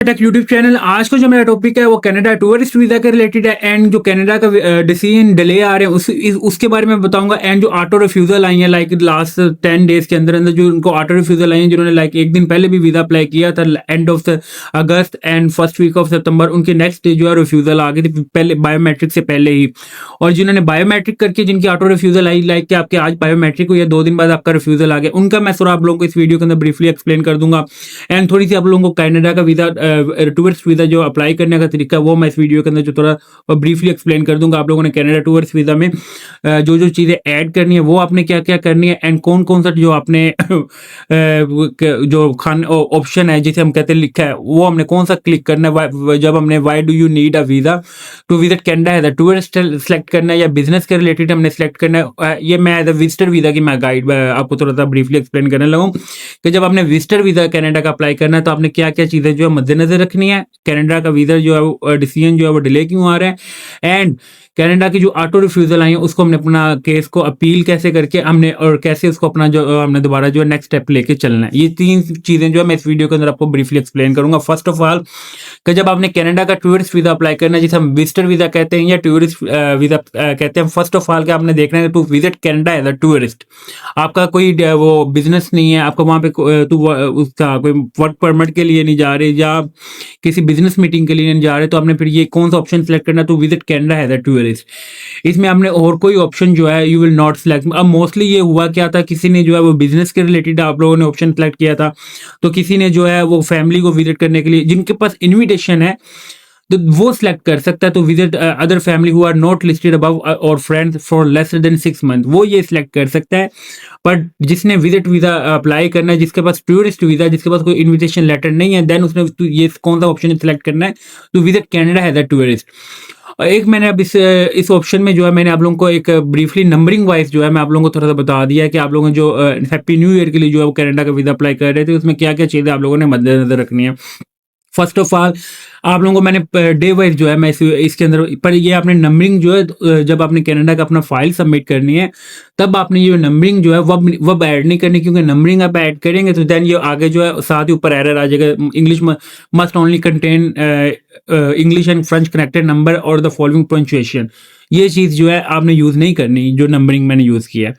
Take YouTube channel. आज का जो मेरा टॉपिक है वो कनाडा टूरिस्ट वीजा के रिलेटेड है एंड जो कनाडा का डिसीजन डिले आ रहे हैं उसके बारे में बताऊंगा। एंड जो ऑटो रिफ्यूजल आई है लाइक लास्ट 10 डेज के अंदर अंदर जो उनको ऑटो रिफ्यूजल आई है, जिन्होंने लाइक एक दिन पहले भी वीजा अप्लाई किया था end of August and first week of September, उनके नेक्स्ट डे जो है रिफ्यूजल आ गई थी पहले बायोमेट्रिक से पहले ही। और जिन्होंने बायोमेट्रिक करके जिनकी ऑटो रिफ्यूजल आई लाइक कि आपके आज बायोमेट्रिक हुई है 2 दिन बाद आपका रिफ्यूजल आ गया, उनका मैं थोड़ा आप लोगों को इस वीडियो के अंदर ब्रीफली एक्सप्लेन कर दूंगा। एंड थोड़ी सी आप लोगों को कनाडा का वीजा टूरिस्ट वीजा जो अप्लाई करने का तरीका वो मैं इस वीडियो के अंदर जो थोड़ा ब्रीफली एक्सप्लेन कर दूंगा। आप लोगों ने कनाडा टूरिस्ट वीजा में जो जो चीजें ऐड करनी है वो आपने क्या क्या करनी है एंड कौन कौन सा जो आपने जो खान ऑप्शन है जिसे हम कहते हैं लिखा है वो हमने कौन सा क्लिक करना है जब हमने why do you need a visa to visit Canada है टूरिस्ट सेलेक्ट करना है या बिजनेस के रिलेटेड हमने सेलेक्ट करना है। ये मैं एज अ विजिटर वीजा की मैं गाइड आपको थोड़ा सा ब्रीफली एक्सप्लेन करने लगूँ कि जब आपने विजिटर वीजा कनाडा का अप्लाई करना है तो आपने क्या क्या चीजें जो है मद्देनजर रखनी है। कनाडा का वीजा जो है डिसीजन जो है वो डिले क्यों आ रहा है एंड कनाडा की जो ऑटो रिफ्यूजल आई है उसको हमने अपना केस को अपील कैसे करके हमने और कैसे उसको अपना जो हमने दोबारा जो है नेक्स्ट स्टेप लेके चलना है। ये 3 चीजें जो है मैं इस वीडियो के अंदर आपको ब्रीफली एक्सप्लेन करूंगा। फर्स्ट ऑफ ऑल कि जब आपने कनाडा का टूरिस्ट वीजा अप्लाई करना है जिसे हम विजिटर वीजा कहते हैं या टूरिस्ट वीजा कहते हैं, फर्स्ट ऑफ ऑल कि आपने देखना है to visit Canada as a tourist. आपका कोई वो बिजनेस नहीं है, आपका वहां पे उसका कोई वर्क परमिट के लिए नहीं जा रहे या किसी बिजनेस मीटिंग के लिए नहीं जा रहे, तो आपने फिर ये कौन सा ऑप्शन सेलेक्ट करना है to visit Canada as a tourist. इसमें आपने और कोई ऑप्शन जो है यू विल नॉट सेलेक्ट। अब मोस्टली ये हुआ क्या था, किसी ने जो है वो बिजनेस के रिलेटेड आप लोगों ने ऑप्शन सेलेक्ट किया था, तो किसी ने जो है वो फैमिली को विजिट करने के लिए जिनके पास इनविटेशन है तो वो सिलेक्ट कर सकता है तो visit other family who are not listed above और friends for less than 6 month, वो ये सिलेक्ट कर सकता है। बट जिसने विजिट वीजा अप्लाई करना है, जिसके पास टूरिस्ट वीजा, जिसके पास कोई इनविटेशन लेटर नहीं है, देन उसने ये कौन सा ऑप्शन सिलेक्ट करना है तो visit Canada as a tourist. एक मैंने अब इस ऑप्शन में जो है मैंने आप लोगों को एक ब्रीफली नंबरिंग वाइज जो है मैं आप लोगों को थोड़ा सा बता दिया है कि आप लोगों ने जो हैप्पी न्यू ईयर के लिए जो है वो कनाडा का वीजा अप्लाई कर रहे थे उसमें क्या क्या चीज़ें आप लोगों ने मद्देनजर रखनी है। फर्स्ट ऑफ ऑल आप लोगों को मैंने डे वाइज जो है मैं इसके अंदर पर ये आपने नंबरिंग जो है जब आपने कनाडा का अपना फाइल सबमिट करनी है तब आपने ये नंबरिंग जो है वब ऐड नहीं करनी, क्योंकि नंबरिंग आप ऐड करेंगे तो देन ये आगे जो है साथ ही ऊपर एरर आ जाएगा। English must only contain English and French connected number और द फॉलोइंग पंक्चुएशन, ये चीज़ जो है आपने यूज़ नहीं करनी जो नंबरिंग मैंने यूज़ किया है।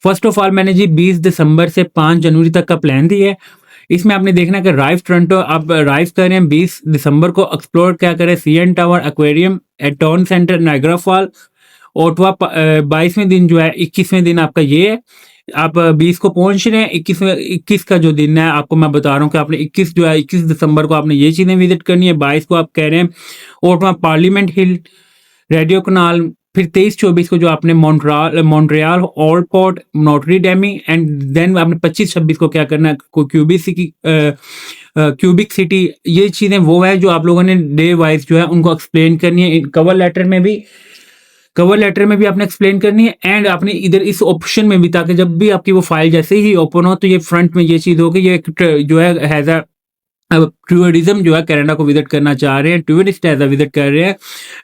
फर्स्ट ऑफ ऑल मैंने जी 20 दिसंबर से 5 जनवरी तक का प्लान दिया है। इसमें आपने देखना है कि राइव टोरंटो आप राइव कर रहे हैं 20 दिसंबर को, एक्सप्लोर क्या करें CN tower aquarium at town centre Niagara fall. Ottawa 22वें दिन जो है 21वें दिन आपका ये है, आप 20 को पहुंच रहे हैं। 21 का जो दिन है आपको मैं बता रहा हूँ कि आपने 21 जो है 21 दिसंबर को आपने ये चीज़ें विजिट करनी है। 22 को आप कह रहे हैं ओटवा पार्लियामेंट हिल रेडियो कनाल। फिर 23-24 को जो आपने Montreal old port Notre Dame and then आपने 25-26 को क्या करना है क्यूबिक सिटी। ये चीज़ें वो है जो आप लोगों ने डे वाइज जो है उनको एक्सप्लेन करनी है। कवर लेटर में भी आपने एक्सप्लेन करनी है एंड आपने इधर इस ऑप्शन में भी, ताकि जब भी आपकी वो फाइल जैसे ही ओपन हो तो ये फ्रंट में ये चीज़ होगी, ये जो है हैज़ अ अब टूरिज्म जो है कनाडा को विजिट करना चाह रहे हैं, टूरिस्ट एज अ विजिट कर रहे हैं।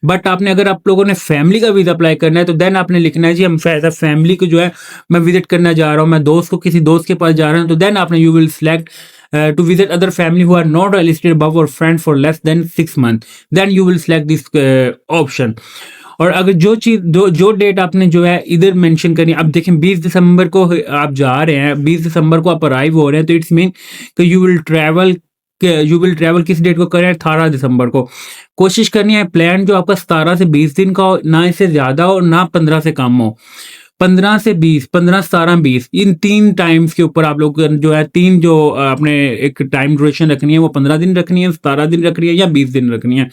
बट आपने अगर आप लोगों ने फैमिली का वीजा अप्लाई करना है तो देन आपने लिखना है जी हम एज अ फैमिली को जो है मैं विजिट करना जा रहा हूँ, मैं दोस्त को किसी दोस्त के पास जा रहा हूँ, तो देन आपने you will select to visit other family who are not listed above और friend for less than 6 month, then you will select this option. और अगर जो चीज जो डेट आपने जो है इधर मेंशन करनी है, अब देखें 20 दिसंबर को आप जा रहे हैं, 20 दिसंबर को आप अराइव हो रहे हैं, तो इट्स मीन कि यू विल ट्रैवल किस डेट को करें 18 दिसंबर को। कोशिश करनी है प्लान जो आपका 17 से 20 दिन का हो, ना इससे ज्यादा हो ना 15 से कम हो। 15 से 20, 15, 17, 20 इन 3 टाइम्स के ऊपर आप लोग जो है 3 जो आपने एक टाइम ड्यूरेशन रखनी है वो 15 दिन रखनी है, 17 दिन रखनी है या 20 दिन रखनी है।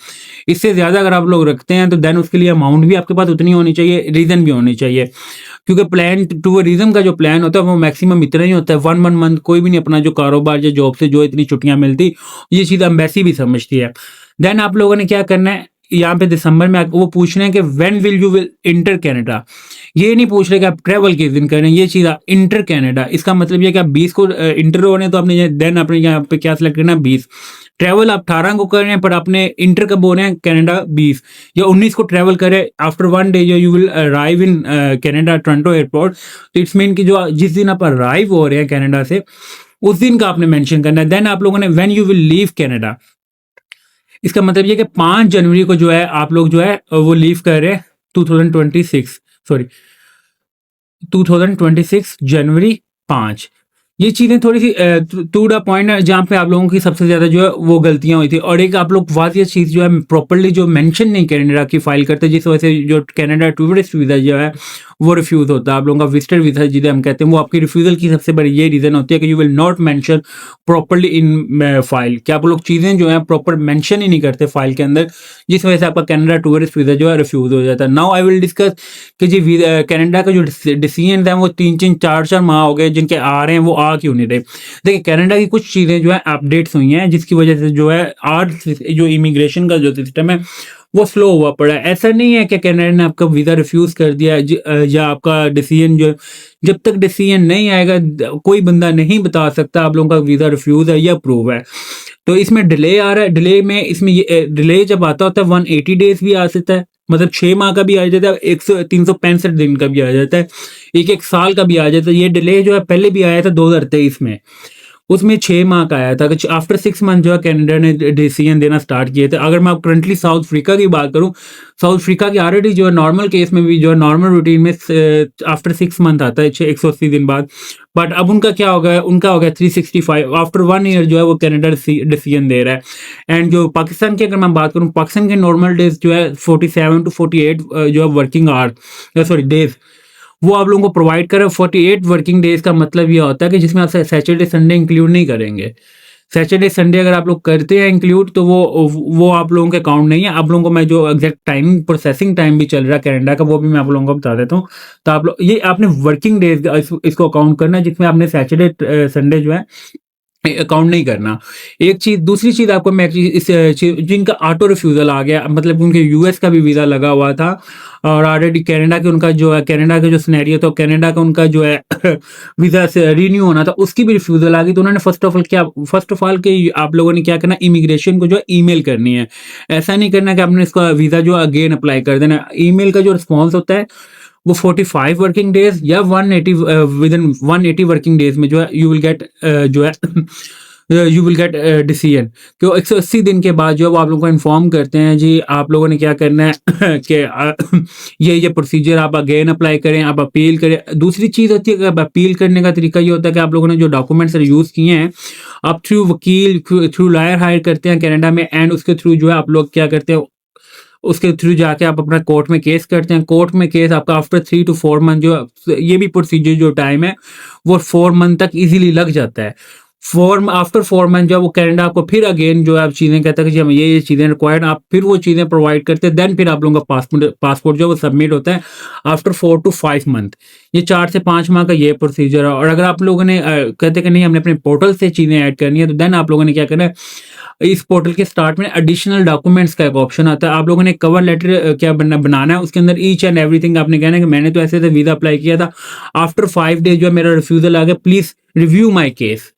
इससे ज्यादा अगर आप लोग रखते हैं तो देन उसके लिए अमाउंट भी आपके पास उतनी होनी चाहिए, रीजन भी होनी चाहिए, क्योंकि प्लान टूरिज्म का जो प्लान होता है वो मैक्सिमम इतना ही होता है 1 मंथ। कोई भी नहीं अपना जो कारोबार या जॉब से जो इतनी छुट्टियां मिलती, ये चीज़ एम्बेसी भी समझती है। देन आप लोगों ने क्या करना है, यहाँ पे दिसंबर में वो पूछ रहे हैं कि when will you will inter Canada, ये नहीं पूछ रहे कि आप ट्रैवल किस दिन करें, ये चीज़ इंटर कनाडा, इसका मतलब ये कि आप 20 को इंटर हो रहे हैं तो आपने देन आपने यहाँ पे क्या सिलेक्ट करना है 20। ट्रैवल आप 18 को कर रहे हैं पर आपने इंटर कब हो रहे हैं कनाडा 20 या 19 को ट्रैवल करें after 1 day you will arrive in Canada Toronto airport. तो इट्स मीन कि जो जिस दिन आप अराइव हो रहे हैं कनाडा से उस दिन का आपने मेंशन करना है। देन आप लोगों ने when you will leave Canada, इसका मतलब ये कि 5 जनवरी को जो है आप लोग जो है वो लीव कर रहे हैं 2026, सॉरी 2026 जनवरी 5। ये चीज़ें थोड़ी-सी टू द पॉइंट है जहाँ पे आप लोगों की सबसे ज़्यादा जो है वो गलतियाँ हुई थी, और एक आप लोग वाक़ई चीज़ जो है प्रॉपर्ली जो मेंशन नहीं कनाडा की फाइल करते, जिस वजह से जो कनाडा टूरिस्ट वीज़ा जो है वो रिफ्यूज़ होता है। आप लोगों का विजिटर वीज़ा जिसे हम कहते हैं, वो आपकी रिफ्यूज़ल की सबसे बड़ी ये रीज़न होती है कि you will not mention properly in file, कि आप लोग चीज़ें जो हैं प्रॉपर मेंशन ही नहीं करते फाइल के अंदर, जिस वजह से आपका कनाडा टूरिस्ट वीज़ा जो है रिफ्यूज़ हो जाता है। नाउ आई विल डिस्कस कि जी कनाडा का जो डिसीजन है वो 3-3 4-4 माह हो गए जिनके आ रहे हैं, वो आ क्यों नहीं रहे? देखिए कनाडा की कुछ चीज़ें जो है अपडेट्स हुई हैं, जिसकी वजह से जो है आज जो इमिग्रेशन का जो सिस्टम है वो स्लो हुआ पड़ा है। ऐसा नहीं है कि कनाडा ने आपका वीज़ा रिफ्यूज़ कर दिया है या आपका डिसीजन जो, जब तक डिसीजन नहीं आएगा कोई बंदा नहीं बता सकता आप लोगों का वीज़ा रिफ्यूज़ है या अप्रूव है। तो इसमें डिले आ रहा है, डिले में इसमें ये डिले जब आता होता है 180 डेज़ भी आ सकता है, मतलब 6 माह का भी आ जाता है, 365 दिन का भी आ जाता है, 1-1 साल का भी आ जाता है। ये डिले जो है पहले भी आया था 2023 में, उसमें 6 माह का आया था कि आफ्टर 6 मंथ जो है कनाडा ने डिसीजन देना स्टार्ट किए थे। अगर मैं अब करंटली साउथ अफ्रीका की बात करूँ, साउथ अफ्रीका की ऑलरेडी जो है नॉर्मल केस में भी जो है नॉर्मल रूटीन में आफ्टर 6 मंथ आता है, 180 दिन बाद। बट अब उनका क्या हो गया, उनका हो गया 365, आफ्टर 1 ईयर जो है वो कनाडा डिसीजन दे रहा है। एंड जो पाकिस्तान की अगर मैं बात करूँ, पाकिस्तान के नॉर्मल डेज जो है 47 to 48 जो है वर्किंग आवर, सॉरी डेज, वो आप लोगों को प्रोवाइड करें। 48 वर्किंग डेज का मतलब ये होता है कि जिसमें आप सैटरडे संडे इंक्लूड नहीं करेंगे। सैटरडे संडे अगर आप लोग करते हैं इंक्लूड, तो वो आप लोगों के अकाउंट नहीं है। आप लोगों को मैं जो एग्जैक्ट टाइम प्रोसेसिंग टाइम भी चल रहा है कनाडा का, वो भी मैं आप लोगों को बता देता हूँ। तो आप लोग ये आपने वर्किंग डेज इसको अकाउंट करना है, जिसमें आपने सैटरडे संडे जो है अकाउंट नहीं करना। एक चीज़, दूसरी चीज़ आपको मैं जिनका ऑटो रिफ्यूज़ल आ गया, मतलब उनके यूएस का भी वीज़ा लगा हुआ था और ऑलरेडी कनाडा के उनका जो है, कनाडा का जो सिनेरियो था, कनाडा का उनका जो है वीज़ा से रिन्यू होना था, उसकी भी रिफ्यूज़ल आ गई। तो उन्होंने फर्स्ट ऑफ ऑल कि आप लोगों ने क्या करना, इमिग्रेशन को जो है ईमेल करनी है। ऐसा नहीं करना कि आपने इसका वीज़ा जो अगेन अप्लाई कर देना। ईमेल का जो रिस्पॉन्स होता है वो 45 वर्किंग डेज या 180 विद इन 180 वर्किंग डेज में जो है यू विल गेट जो है यू विल गेट डिसीजन। क्यों 180 दिन के बाद जो है वो आप लोगों को इन्फॉर्म करते हैं जी आप लोगों ने क्या करना है कि ये प्रोसीजर आप अगेन अप्लाई करें, आप अपील करें। दूसरी चीज़ होती है कि आप अपील करने का तरीका ये होता है कि आप लोगों ने जो डॉक्यूमेंट्स यूज़ किए हैं, आप थ्रू वकील थ्रू लॉयर हायर करते हैं कनाडा में, एंड उसके थ्रू जो है आप लोग क्या करते हैं, उसके थ्रू जाके आप अपना कोर्ट में केस करते हैं। कोर्ट में केस आपका आफ्टर 3 to 4 मंथ जो, ये भी प्रोसीजर जो टाइम है वो 4 मंथ तक इजीली लग जाता है। आफ्टर 4 मंथ जो है वो कनाडा आपको फिर अगेन जो है आप चीज़ें कहता है कि जी हम ये चीज़ें रिक्वायर्ड, आप फिर वो चीज़ें प्रोवाइड करते हैं। देन फिर आप लोगों का पासपोर्ट जो है वो सबमिट होता है आफ्टर 4 to 5 मंथ। ये 4 से 5 माह का ये प्रोसीजर है। और अगर आप लोगों ने कहते कि नहीं हमने अपने पोर्टल से चीज़ें ऐड करनी है, तो देन आप लोगों ने क्या करना है, इस पोर्टल के स्टार्ट में एडिशनल डॉक्यूमेंट्स का एक ऑप्शन आता है। आप लोगों ने कवर लेटर क्या बनाना है, उसके अंदर ईच एंड एवरीथिंग आपने कहना है कि मैंने तो ऐसे वीज़ा अप्लाई किया था, आफ्टर 5 डेज जो है मेरा रिफ्यूजल आ गया, प्लीज़ रिव्यू माई केस।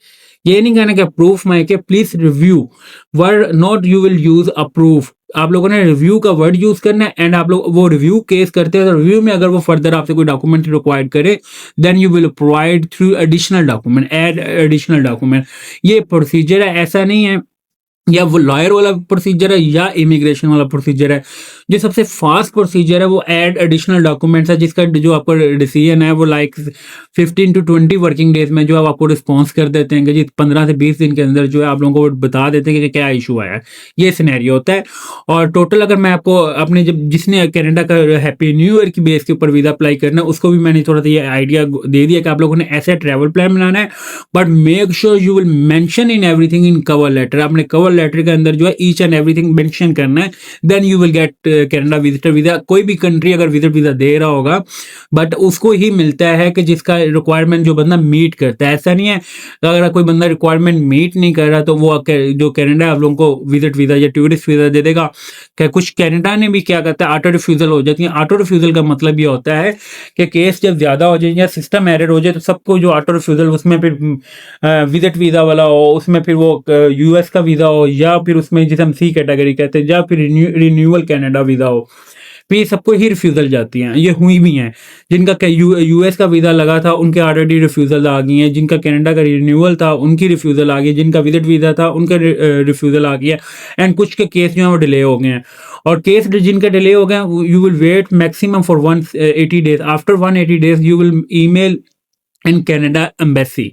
ये नहीं कहना कि अप्रूव माई के, please review word, not you will use approve. आप लोगों ने रिव्यू का वर्ड यूज करना है। एंड आप लोग वो रिव्यू केस करते हैं, तो रिव्यू में अगर वो फर्दर आपसे कोई डॉक्यूमेंट रिक्वायर्ड करे, then you will provide through additional document, एड एडिशनल डॉक्यूमेंट। ये प्रोसीजर है, ऐसा नहीं है या वो लॉयर वाला प्रोसीजर है या इमिग्रेशन वाला प्रोसीजर है। जो सबसे फास्ट प्रोसीजर है वो ऐड एडिशनल डॉक्यूमेंट्स है, जिसका जो आपका डिसीजन है वो लाइक 15 to 20 वर्किंग डेज में जो है आपको रिस्पॉन्स कर देते हैं कि जी 15 से 20 दिन के अंदर जो है आप लोगों को बता देते हैं कि क्या इशू आया है। ये सिनेरियो होता है। और टोटल अगर मैं आपको अपने जब जिसने कनाडा का हैप्पी न्यू ईयर की बेस के ऊपर वीज़ा अप्लाई करना है, उसको भी मैंने थोड़ा सा ये आइडिया दे दिया कि आप लोगों ने ऐसे ट्रैवल प्लान बनाना है, but make sure you will mention in everything in cover letter. आपने कवर लेटर के अंदर जो है ईच एंड एवरीथिंग मेंशन करना है, then you will get Canada visitor visa. कोई भी कंट्री अगर विजिटर वीजा दे रहा होगा, बट उसको ही मिलता है कि जिसका रिक्वायरमेंट जो बंदा मीट करता है। ऐसा नहीं है अगर कोई बंदा रिक्वायरमेंट मीट नहीं कर रहा तो वो जो कनाडा आप लोगों को विजिट वीजा या टूरिस्ट वीजा दे देगा। क्या कुछ कनाडा ने भी क्या करता है, ऑटो रिफ्यूजल हो जाती है। ऑटो रिफ्यूजल का मतलब ये होता है कि केस जब ज्यादा हो जाए या सिस्टम एरर हो जाए, तो सबको जो ऑटो रिफ्यूजल उसमें फिर विजिट वीजा वाला हो, उसमें फिर वो यूएस का वीजा हो, या फिर उसमें जिसे हम सी कैटेगरी कहते हैं, या फिर रिन्यूअल कनाडा वीजा हो, तो ये सबको ही रिफ्यूज़ल जाती हैं, ये हुई भी हैं। जिनका यूएस का वीज़ा लगा था उनके ऑलरेडी रिफ्यूज़ल आ गई हैं, जिनका कनाडा का रिन्यूअल था उनकी रिफ्यूज़ल आ गई, जिनका विजिट वीज़ा था उनका रिफ्यूज़ल आ गया एंड कुछ के केस जो हैं वो डिले हो गए हैं। और केस जिनके डिले हो गए हैं, you will wait maximum for 180 days. After 180 days you will email in Canada embassy.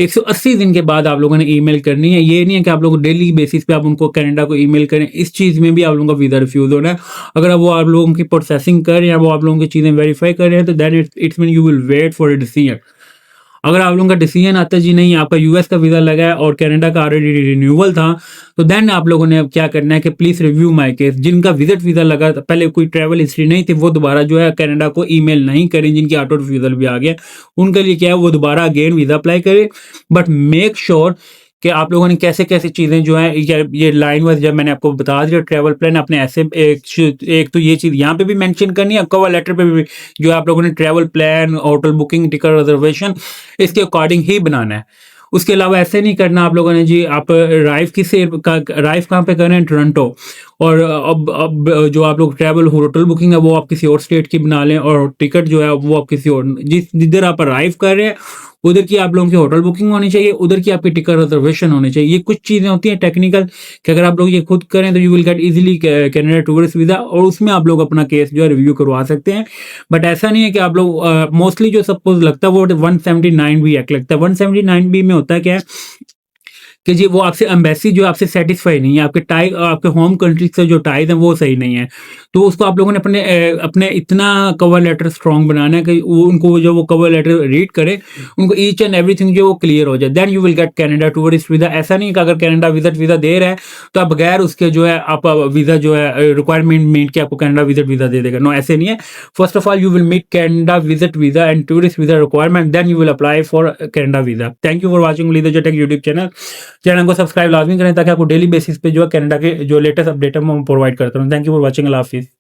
180 दिन के बाद आप लोगों ने ईमेल करनी है। ये नहीं है कि आप लोग डेली बेसिस पे आप उनको कनाडा को ईमेल करें, इस चीज़ में भी आप लोगों का वीज़ा रिफ्यूज़ होना है। अगर वो आप लोगों की प्रोसेसिंग कर रहे हैं, वो आप लोगों की चीज़ें वेरीफाई कर रहे हैं, तो then it's mean you will wait for a decision. अगर आप लोगों का डिसीजन आता है जी नहीं आपका यूएस का वीज़ा लगा है और कनाडा का ऑलरेडी रिन्यूअल था, तो देन आप लोगों ने अब क्या करना है कि प्लीज़ रिव्यू माय केस। जिनका विजिट वीज़ा लगा था, पहले कोई ट्रैवल हिस्ट्री नहीं थी, वो दोबारा जो है कनाडा को ईमेल नहीं करें। जिनकी ऑटो रिफ्यूज़ल भी आ गया, उनके लिए क्या है वो दोबारा अगेन वीज़ा अप्लाई करें। बट मेक श्योर कि आप लोगों ने कैसे-कैसे चीज़ें जो हैं ये लाइन वाइज़ जब मैंने आपको बता दिया ट्रैवल प्लान अपने ऐसे एक तो ये चीज़ यहाँ पे भी मेंशन करनी है, कवर लेटर पे भी जो आप लोगों ने travel plan, hotel booking, ticket reservation इसके अकॉर्डिंग ही बनाना है। उसके अलावा ऐसे नहीं करना आप लोगों ने जी आप अराइव कहाँ पे कर रहे हैं? टोरंटो। और अब जो आप लोग ट्रैवल होटल बुकिंग है वो आप किसी और स्टेट की बना लें और टिकट जो है वो आप किसी और जिधर आप अराइव कर रहे हैं उधर की आप लोगों की होटल बुकिंग होनी चाहिए, उधर की आपकी टिकट रिजर्वेशन होनी चाहिए। ये कुछ चीज़ें होती हैं टेक्निकल कि अगर आप लोग ये खुद करें तो you will gate easily Canada tourist visa और उसमें आप लोग अपना केस जो है रिव्यू करवा सकते हैं। बट ऐसा नहीं है कि आप लोग मोस्टली जो सपोज लगता है वो 179 बी एक्ट लगता है। 179 बी में होता है क्या है कि जी वो आपसे एम्बेसी जो आपसे सेटिस्फाई नहीं है, आपके होम कंट्री से जो टाइज हैं वो सही नहीं है। तो उसको आप लोगों ने अपने इतना कवर लेटर स्ट्रॉन्ग बनाना है कि उनको जो वो कवर लेटर रीड करे, उनको ईच एंड एवरीथिंग जो वो क्लियर हो जाए, then you will get Canada tourist visa. ऐसा नहीं कि अगर कनाडा विजिट वीज़ा दे रहा है तो आप बगैर उसके जो है आप वीज़ा जो है रिक्वायरमेंट मीट के आपको कनाडा विजिट वीज़ा दे देगा। नो, ऐसे नहीं है। First of all you will meet Canada visit visa and tourist visa requirement, then you will apply for Canada visa. Thank you for watching Leader Tech YouTube channel को subscribe लाजमी करें ताकि आपको daily basis पे जो है Canada के जो लेटेस्ट अपडेट है मैं प्रोवाइड करता हूँ। Thank you for watching. अल्लाह हाफिज़।